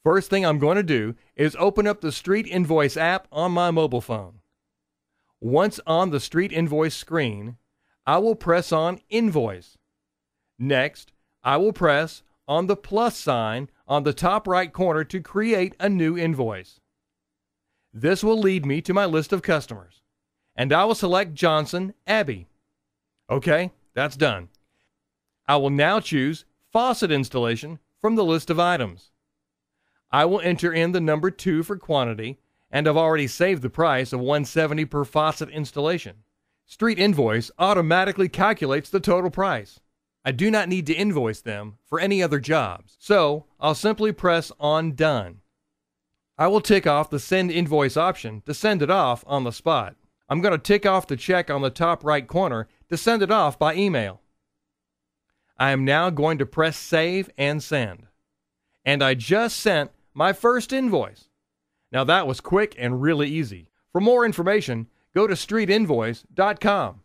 First thing I'm going to do is open up the Street Invoice app on my mobile phone. Once on the Street Invoice screen, I will press on Invoice. Next, I will press on the plus sign on the top right corner to create a new invoice. This will lead me to my list of customers, and I will select Johnson Abbey. Okay, that's done. I will now choose Faucet Installation from the list of items. I will enter in the number 2 for quantity, and I've already saved the price of $170 per faucet installation. Street Invoice automatically calculates the total price. I do not need to invoice them for any other jobs, so I'll simply press on Done. I will tick off the Send Invoice option to send it off on the spot. I'm going to tick off the check on the top right corner to send it off by email. I am now going to press Save and Send. And I just sent my first invoice. Now that was quick and really easy. For more information, go to streetinvoice.com.